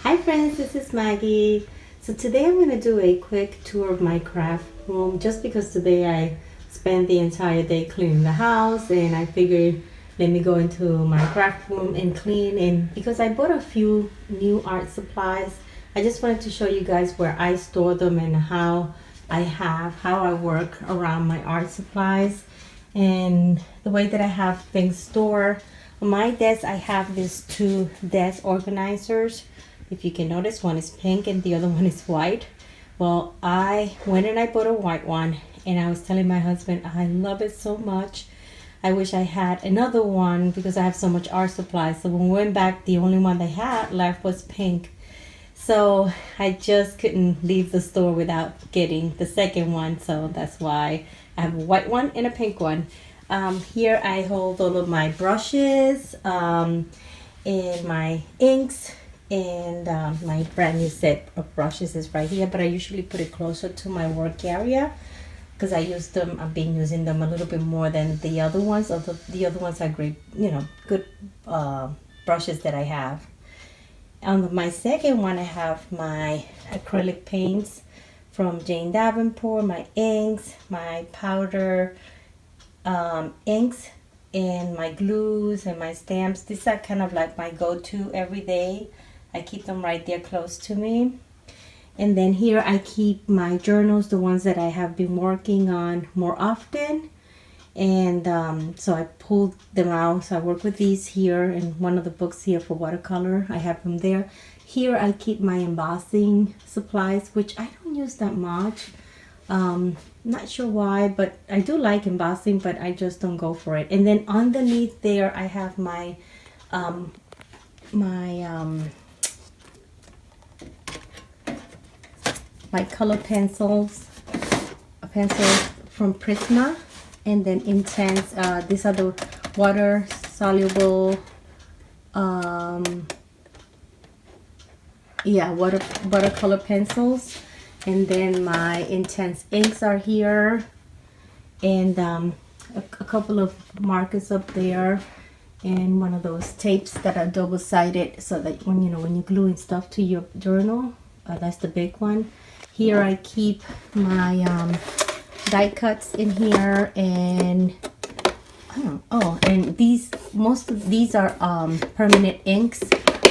Hi friends, this is Maggie. So today I'm going to do a quick tour of my craft room just because today I spent the entire day cleaning the house and I figured let me go into my craft room and clean, and because I bought a few new art supplies, I just wanted to show you guys where I store them and how I work around my art supplies and the way that I have things stored. On my desk I have these two desk organizers. If you can notice, one is pink and the other one is white. Well, I went and I bought a white one, and I was telling my husband I love it so much. I wish I had another one because I have so much art supplies. So when we went back, the only one they had left was pink. So I just couldn't leave the store without getting the second one. So that's why I have a white one and a pink one. Here I hold all of my brushes and my inks, and my brand new set of brushes is right here, but I usually put it closer to my work area because I've been using them a little bit more than the other ones. Although the other ones are great, good brushes that I have. On my second one, I have my acrylic paints from Jane Davenport, my inks, my powder inks, and my glues and my stamps. These are kind of like my go-to every day. I keep them right there close to me. And then here I keep my journals, the ones that I have been working on more often. And so I pulled them out. So I work with these here, and one of the books here for watercolor, I have them there. Here I keep my embossing supplies, which I don't use that much. Not sure why, but I do like embossing, but I just don't go for it. And then underneath there I have my my color pencils from Prisma, and then Intense. These are the water soluble watercolor pencils. And then my Intense inks are here, and a couple of markers up there, and one of those tapes that are double-sided so that when you're gluing stuff to your journal, that's the big one. Here I keep my die cuts in here, and and most of these are permanent inks,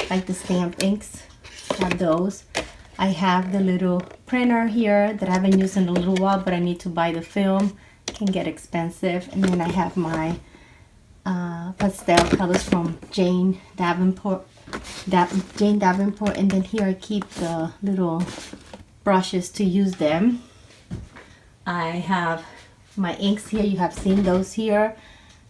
like the stamp inks. I have those. I have the little printer here that I haven't used in a little while, but I need to buy the film. It can get expensive. And then I have my pastel colors from Jane Davenport. And then here I keep the little brushes to use them. I have my inks here. You have seen those here.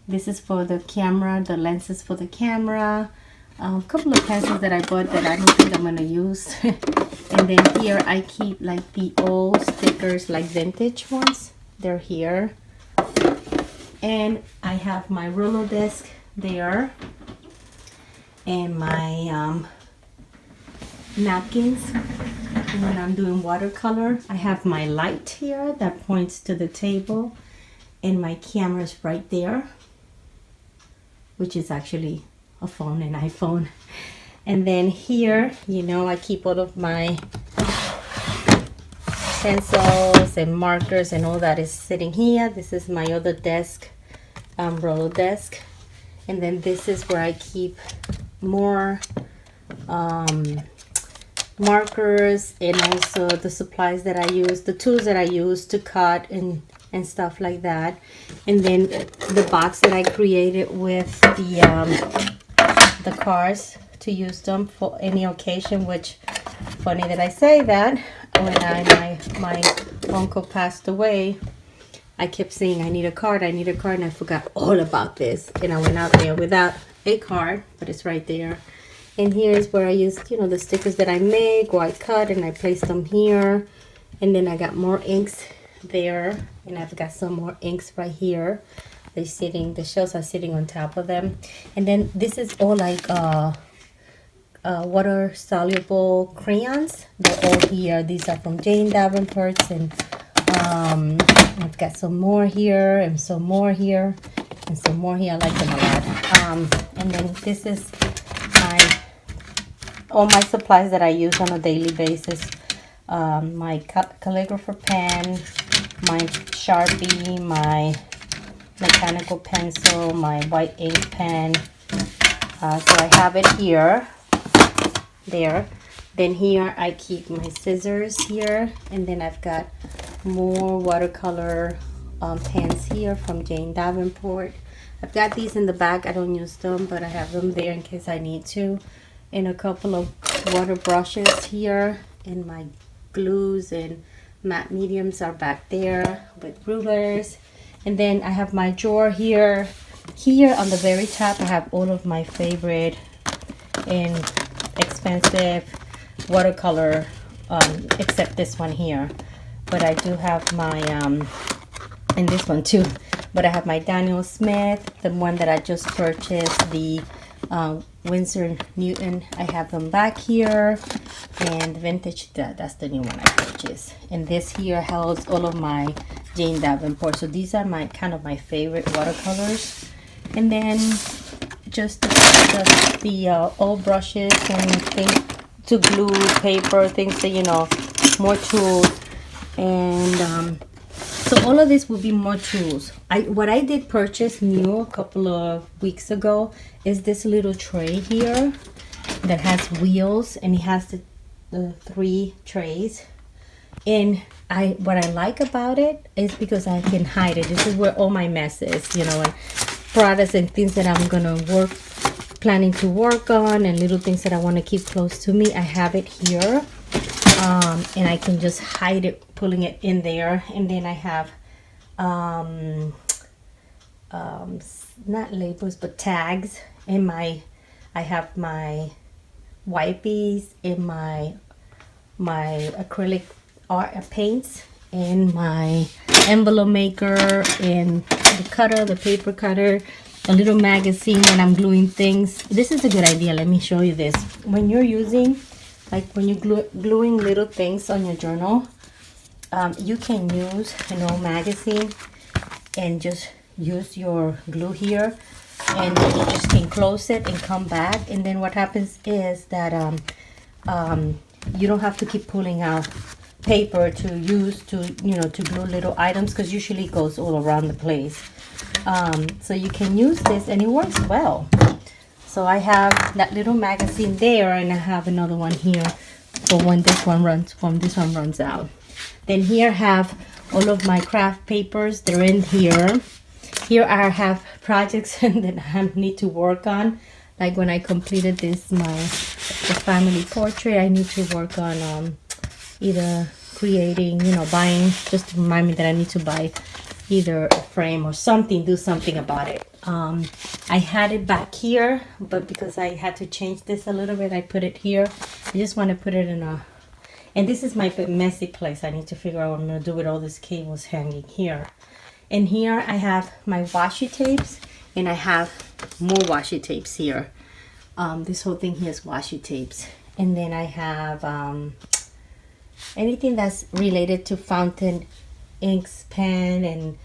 This is for the camera, the lenses for the camera. A couple of pencils that I bought that I don't think I'm gonna use. And then here I keep like the old stickers, like vintage ones. They're here. And I have my Rolodesk there, and my napkins when I'm doing watercolor. I have my light here that points to the table, and my camera's right there, which is actually a phone, an iPhone. And then here, I keep all of my pencils and markers and all that is sitting here. This is my other desk, Rolodesk. And then this is where I keep more markers, and also the supplies that I use, the tools that I use to cut and stuff like that. And then the box that I created with the cards to use them for any occasion, which funny that I say that. When my uncle passed away, I kept saying I need a card, and I forgot all about this, and I went out there without a card, but it's right there. And here is where I use the stickers that I make or I cut, and I place them here. And then I got more inks there, and I've got some more inks right here. The shells are sitting on top of them. And then this is all like water soluble crayons. They're all here. These are from Jane Davenport, and I've got some more here and some more here and some more here. I like them a lot. And then this is my all my supplies that I use on a daily basis. My calligrapher pen, my Sharpie, my mechanical pencil, my white ink pen. So I have it here, there. Then here I keep my scissors here, and then I've got more watercolor pens here from Jane Davenport. I've got these in the back. I don't use them, but I have them there in case I need to. And a couple of water brushes here, and my glues and matte mediums are back there with rulers. And then I have my drawer here. Here on the very top I have all of my favorite and expensive watercolor, except this one here. But I do have my and this one too, but I have my Daniel Smith, the one that I just purchased, the Winsor Newton. I have them back here, and vintage, that's the new one I purchased. And this here holds all of my Jane Davenport. So these are my kind of my favorite watercolors. And then just the old brushes and things to glue paper, things that, you know, more tools. And so all of this will be more tools. What I did purchase new a couple of weeks ago is this little tray here that has wheels, and it has the 3 trays. And what I like about it is because I can hide it. This is where all my mess is, you know, and products and things that I'm gonna planning to work on, and little things that I want to keep close to me. I have it here, and I can just hide it, pulling it in there. And then I have not labels but tags, and I have my wipies and my acrylic art paints, and my envelope maker, and the cutter, the paper cutter, a little magazine when I'm gluing things. This is a good idea. Let me show you this. When you're using, like when you're gluing little things on your journal, you can use an old magazine and just use your glue here, and you just can close it and come back. And then what happens is that you don't have to keep pulling out paper to use to, you know, to glue little items, because usually it goes all around the place. So you can use this, and it works well. So I have that little magazine there, and I have another one here for when this one runs out. Then here I have all of my craft papers. They're in here. Here I have projects that I need to work on. Like when I completed the family portrait, I need to work on either creating, you know, buying, just to remind me that I need to buy either a frame or something, do something about it. I had it back here, but because I had to change this a little bit, I put it here. I just want to put it in and this is my messy place. I need to figure out what I'm going to do with all these cables hanging here. And here I have my washi tapes, and I have more washi tapes here. This whole thing here is washi tapes. And then I have anything that's related to fountain inks, pen,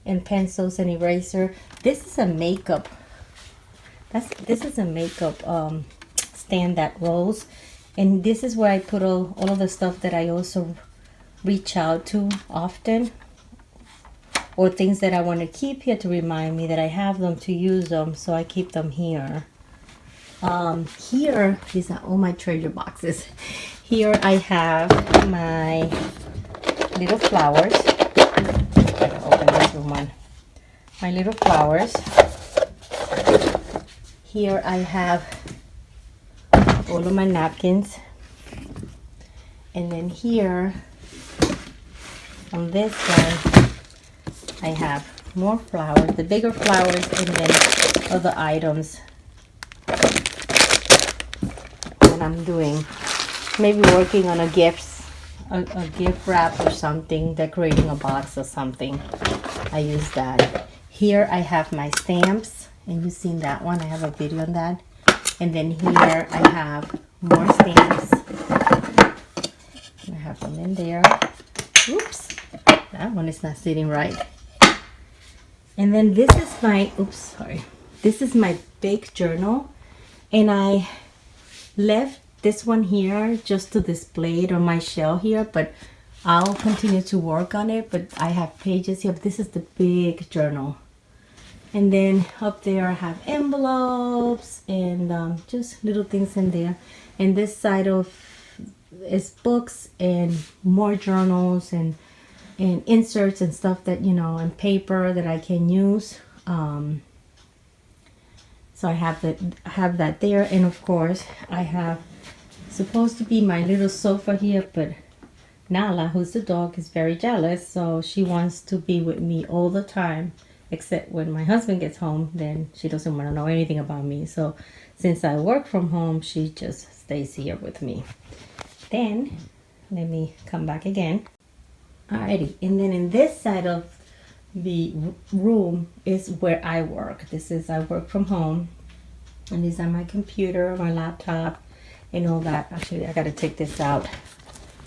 and pencils and eraser. This is a makeup. This is a makeup stand that rolls, and this is where I put all of the stuff that I also reach out to often, or things that I want to keep here to remind me that I have them, to use them. So I keep them here. Here, these are all my treasure boxes. Here I have my little flowers. I'm gonna open this one. My little flowers. Here I have all of my napkins. And then here, on this side, I have more flowers, the bigger flowers, and then other items. And I'm doing, maybe working on a gift wrap or something, decorating a box or something. I use that. Here I have my stamps, and you've seen that one. I have a video on that. And then here I have more stamps. I have them in there. Oops, that one is not sitting right. And then this is my, this is my big journal, and I left this one here just to display it on my shelf here, but I'll continue to work on it. But I have pages here. This is the big journal. And then up there I have envelopes and just little things in there. And this side of is books and more journals and inserts and stuff that, you know, and paper that I can use. So I have that there. And of course I have supposed to be my little sofa here, but Nala, who's the dog, is very jealous, so she wants to be with me all the time, except when my husband gets home, then she doesn't want to know anything about me. So since I work from home, she just stays here with me. Then let me come back again. Alrighty, and then in this side of the room is where I work. I work from home, and these are my computer, my laptop, and all that. Actually, I gotta take this out.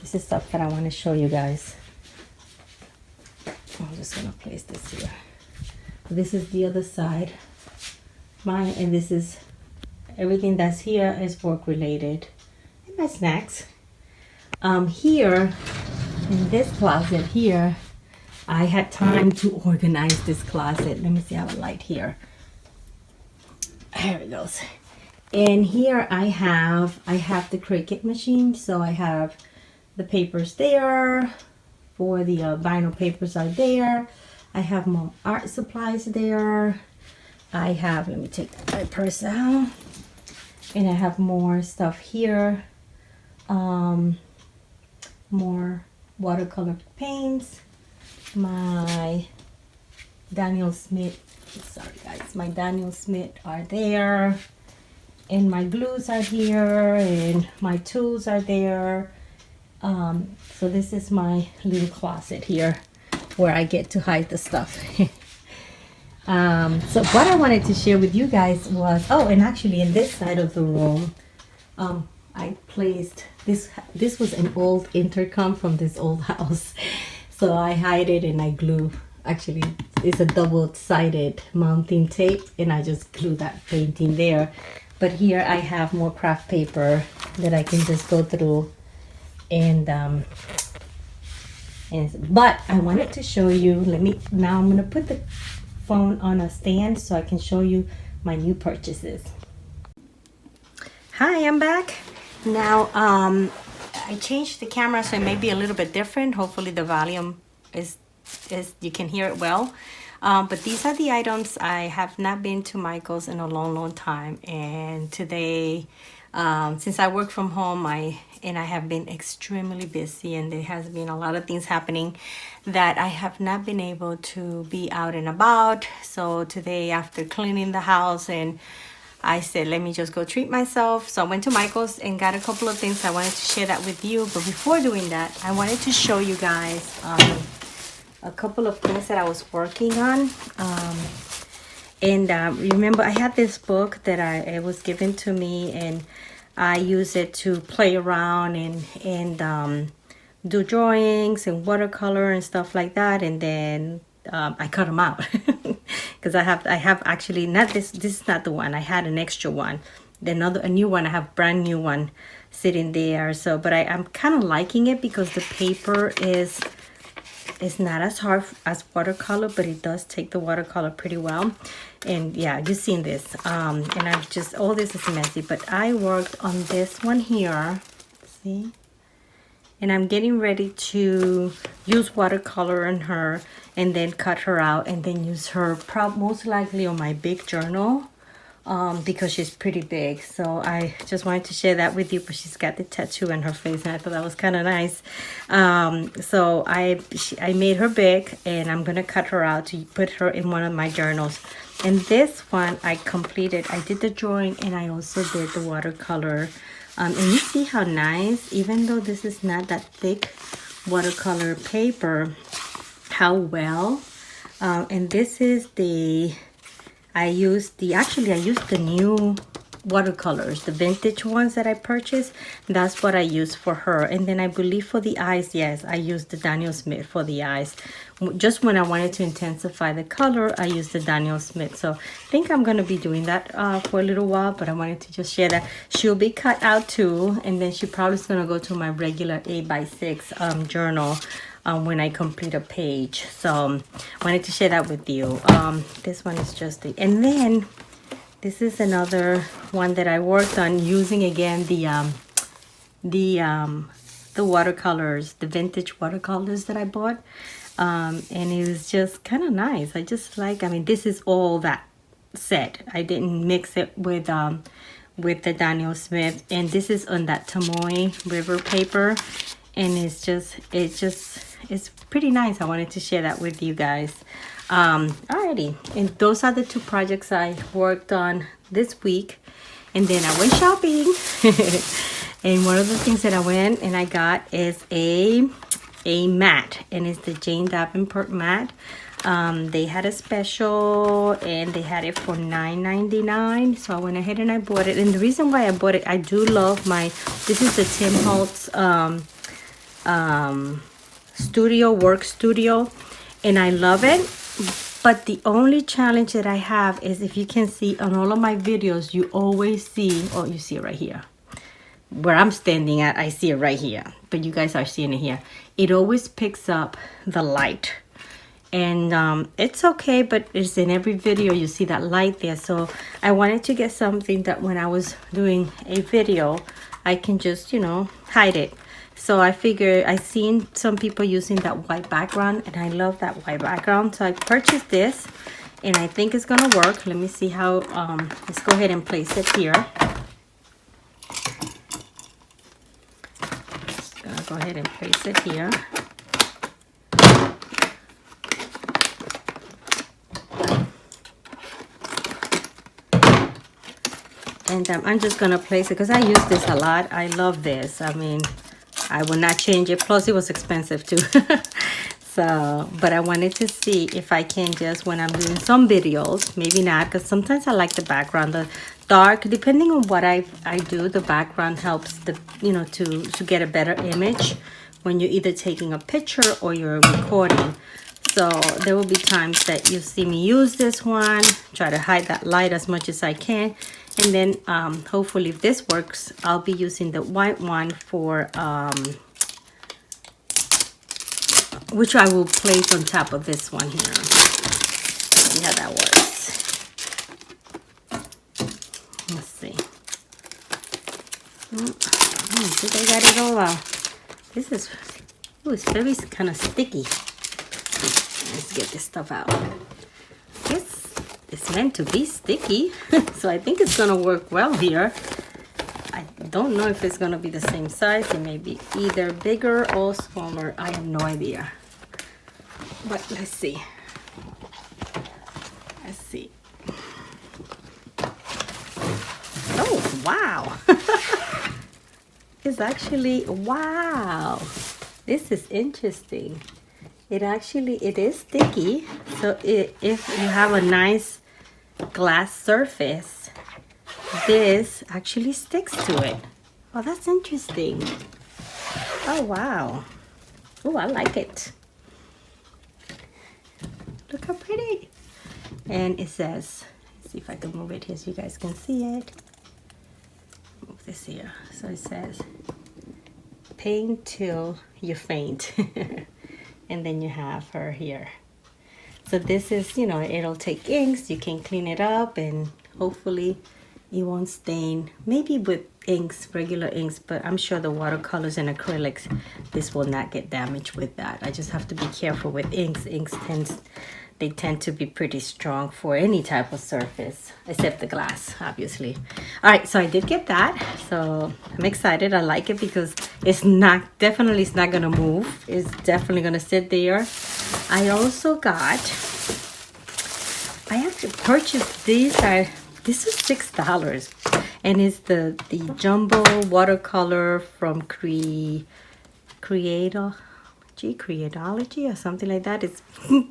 This is stuff that I want to show you guys. I'm just gonna place this here. This is the other side. And this is everything that's here is work related. And my snacks. Here in this closet here, I had time to organize this closet. Let me see, I have a light here. There it goes. And here I have the Cricut machine. So I have the papers there, for the vinyl papers are there. I have more art supplies there. I have, let me take my purse out. And I have more stuff here. More watercolor paints. My Daniel Smith, sorry guys, my Daniel Smith are there. And my glues are here, and my tools are there. So this is my little closet here where I get to hide the stuff. So what I wanted to share with you guys was, oh, and actually in this side of the room, I placed this was an old intercom from this old house. So I hide it and I glue, actually it's a double-sided mounting tape, and I just glue that painting there. But here I have more craft paper that I can just go through. But I wanted to show you, now I'm gonna put the phone on a stand so I can show you my new purchases. Hi, I'm back. Now, I changed the camera so it may be a little bit different. Hopefully the volume is you can hear it well. But these are the items. I have not been to Michael's in a long time, and today, since I work from home, I have been extremely busy, and there has been a lot of things happening that I have not been able to be out and about. So today, after cleaning the house, and I said, let me just go treat myself. So I went to Michael's and got a couple of things. I wanted to share that with you. But before doing that, I wanted to show you guys a couple of things that I was working on. Remember, I had this book that it was given to me, and I use it to play around and do drawings and watercolor and stuff like that. And then I cut them out because I have actually not this is not the one. I had an extra one, a new one. I have brand new one sitting there. So but I'm kind of liking it because the paper is not as hard as watercolor, but it does take the watercolor pretty well. And yeah, you've seen this. And I've just, all this is messy, but I worked on this one here. See? And I'm getting ready to use watercolor on her and then cut her out and then use her most likely on my big journal because she's pretty big. So I just wanted to share that with you, but she's got the tattoo on her face and I thought that was kind of nice. So I made her big, and I'm gonna cut her out to put her in one of my journals. And this one I completed. I did the drawing and I also did the watercolor. And you see how nice, even though this is not that thick watercolor paper, how well. And this is I used the new watercolors, the vintage ones that I purchased. That's what I use for her. And then I believe for the eyes, yes, I used the Daniel Smith for the eyes. Just when I wanted to intensify the color, I used the Daniel Smith. So I think I'm going to be doing that for a little while, but I wanted to just share that. She'll be cut out too, and then she probably is going to go to my regular 8x6 journal when I complete a page. So wanted to share that with you. This one is just the, and then this is another one that I worked on using again the watercolors, the vintage watercolors that I bought. And it was just kind of nice. I just like, I mean, this is all that set. I didn't mix it with the Daniel Smith, and this is on that Tomoe River paper, and it's pretty nice. I wanted to share that with you guys. Alrighty, and those are the two projects I worked on this week. And then I went shopping. And one of the things that I went and I got is a mat, and it's the Jane Davenport mat. They had a special and they had it for $9.99, so I went ahead and I bought it. And the reason why I bought it, I do love this is the Tim Holtz work studio, and I love it. But the only challenge that I have is, if you can see on all of my videos, you always see, oh, you see it right here where I'm standing at. I see it right here, but you guys are seeing it here. It always picks up the light, and it's okay, but it's in every video you see that light there. So I wanted to get something that when I was doing a video, I can just, you know, hide it. So I figured, I seen some people using that white background, and I love that white background. So I purchased this, and I think it's gonna work. Let me see how, let's go ahead and place it here. Go ahead and place it here. And I'm just gonna place it because I use this a lot. I love this. I mean, I will not change it. Plus it was expensive too. So, but I wanted to see if I can just, when I'm doing some videos, maybe not, because sometimes I like the background, the dark, depending on what I do, the background helps the, you know, to get a better image when you're either taking a picture or you're recording. So there will be times that you see me use this one, try to hide that light as much as I can. And then hopefully if this works, I'll be using the white one for, which I will place on top of this one here. See how that works. Let's see. I think I got it all out. This is, ooh, it's very kind of sticky. Let's get this stuff out. It's meant to be sticky, so I think it's gonna work well here. I don't know if it's gonna be the same size. It may be either bigger or smaller. I have no idea. But let's see. Let's see. Oh, wow. It's actually, wow. This is interesting. It is sticky. So if you have a nice glass surface, this actually sticks to it. Oh, that's interesting. Oh, wow. Oh, I like it. Look how pretty. And it says, let's see if I can move it here so you guys can see it. Move this here. So it says, paint till you faint. And then you have her here. So this is, you know, it'll take inks. You can clean it up and hopefully it won't stain. Maybe with inks, regular inks, but I'm sure the watercolors and acrylics, this will not get damaged with that. I just have to be careful with inks. They tend to be pretty strong for any type of surface, except the glass, obviously. All right, so I did get that. So I'm excited. I like it because it's not gonna move. It's definitely gonna sit there. I also got, I actually purchased these. This is $6, and it's the jumbo watercolor from Creator. Creatology or something like that. It's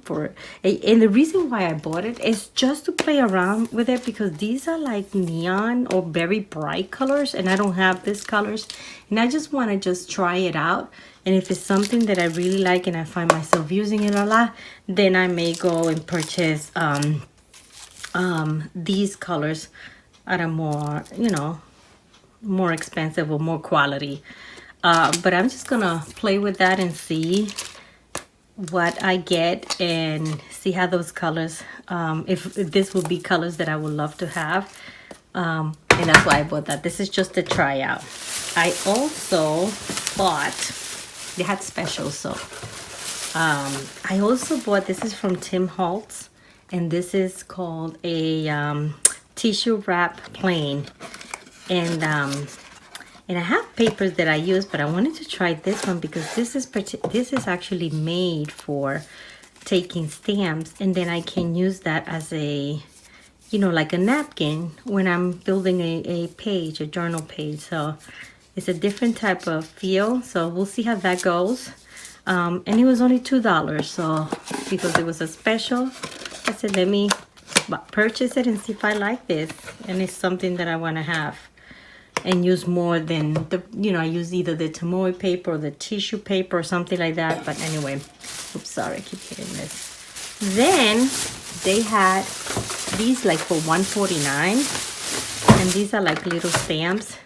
for, and the reason why I bought it is just to play around with it, because these are like neon or very bright colors, and I don't have these colors, and I just want to just try it out. And if it's something that I really like and I find myself using it a lot, then I may go and purchase these colors at a more, you know, more expensive or more quality. But I'm just gonna play with that and see what I get and see how those colors, if this would be colors that I would love to have. And that's why I bought that. This is just a tryout. I also bought, they had specials, so I also bought, this is from Tim Holtz, and this is called a tissue wrap plane. And I have papers that I use, but I wanted to try this one because this is actually made for taking stamps, and then I can use that as a, you know, like a napkin when I'm building a page, a journal page. So it's a different type of feel. So we'll see how that goes. And it was only $2. So because it was a special, I said, let me purchase it and see if I like this. And it's something that I want to have and use more than the, you know, I use either the Tomoe paper or the tissue paper or something like that. But anyway, oops, sorry, I keep hitting this. Then they had these like for $1.49, and these are like little stamps.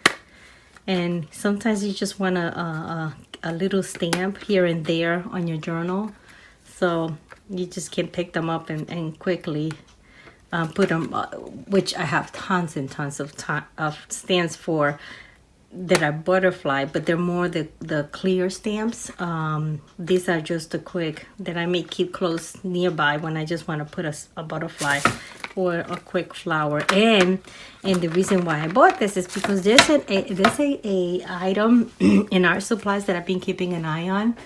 And sometimes you just want a little stamp here and there on your journal, so you just can pick them up and quickly put them, which I have tons and tons of stamps for that are butterfly, but they're more the clear stamps. These are just a quick that I may keep close nearby when I just want to put a butterfly or a quick flower. And the reason why I bought this is because there's a item in art supplies that I've been keeping an eye on.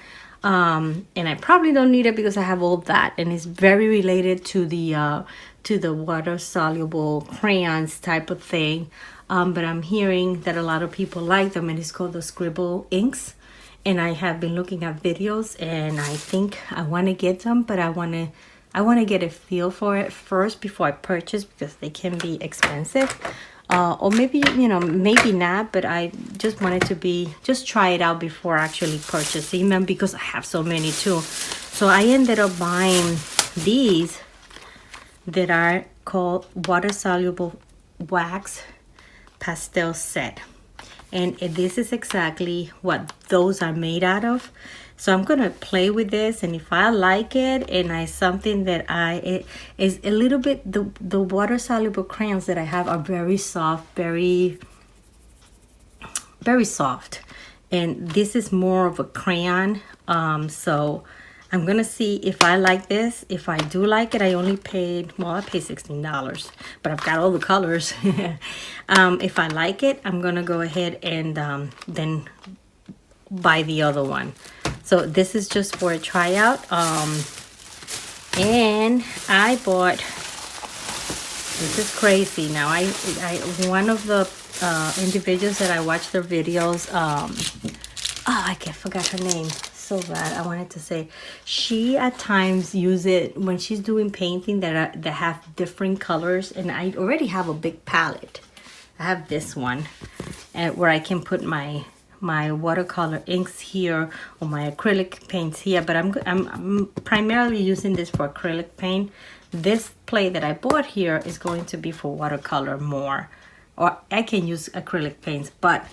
And I probably don't need it because I have all that, and it's very related to the water soluble crayons type of thing. But I'm hearing that a lot of people like them, and it's called the Scribble inks. And I have been looking at videos, and I think I want to get them, but I want to get a feel for it first before I purchase, because they can be expensive. Or maybe, you know, maybe not, but I just wanted to just try it out before actually purchasing them, because I have so many too. So I ended up buying these that are called water soluble wax pastel set, and this is exactly what those are made out of. So I'm gonna play with this, and if I like it, and I something that it is a little bit, the water soluble crayons that I have are very soft, very soft, and this is more of a crayon. So I'm gonna see if I like this. If I do like it, I only paid, well, I paid $16, but I've got all the colors. If I like it, I'm gonna go ahead and then buy the other one. So this is just for a tryout. And I bought, this is crazy. Now I one of the individuals that I watch their videos, I forgot her name. So bad. I wanted to say, she at times use it when she's doing painting that have different colors, and I already have a big palette. I have this one, and where I can put my watercolor inks here or my acrylic paints here, but I'm primarily using this for acrylic paint. This plate that I bought here is going to be for watercolor more, or I can use acrylic paints, but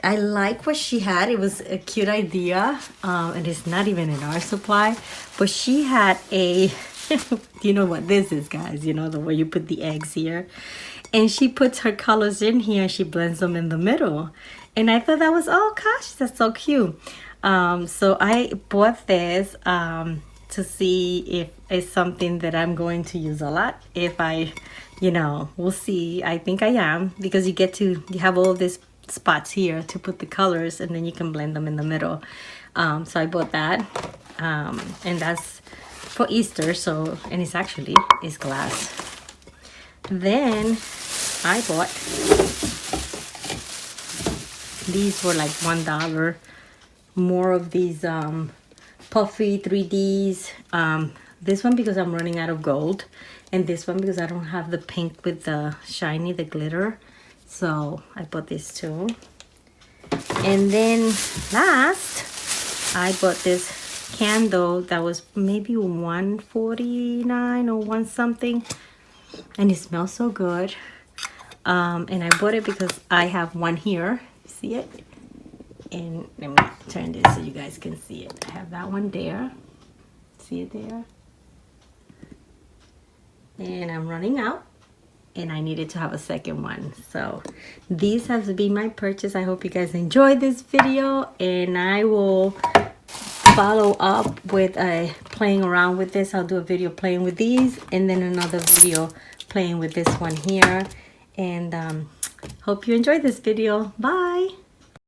I like what she had. It was a cute idea, and it's not even an art supply, but she had a you know what this is, guys, you know, the way you put the eggs here, and she puts her colors in here and she blends them in the middle. And I thought that was, oh gosh, that's so cute. So I bought this to see if it's something that I'm going to use a lot. If I, you know, we'll see. I think I am, because you have all these spots here to put the colors, and then you can blend them in the middle. So I bought that, and that's for Easter. So, and it's glass. Then I bought, these were like $1, more of these puffy 3Ds. This one because I'm running out of gold, and this one because I don't have the pink with the shiny, the glitter. So I bought these two. And then last, I bought this candle that was maybe $149 or one something, and it smells so good. And I bought it because I have one here. See it? And let me turn this so you guys can see it. I have that one there. See it there? And I'm running out, and I needed to have a second one. So these have to be my purchase. I hope you guys enjoyed this video, and I will follow up with playing around with this. I'll do a video playing with these, and then another video playing with this one here. And hope you enjoyed this video. Bye.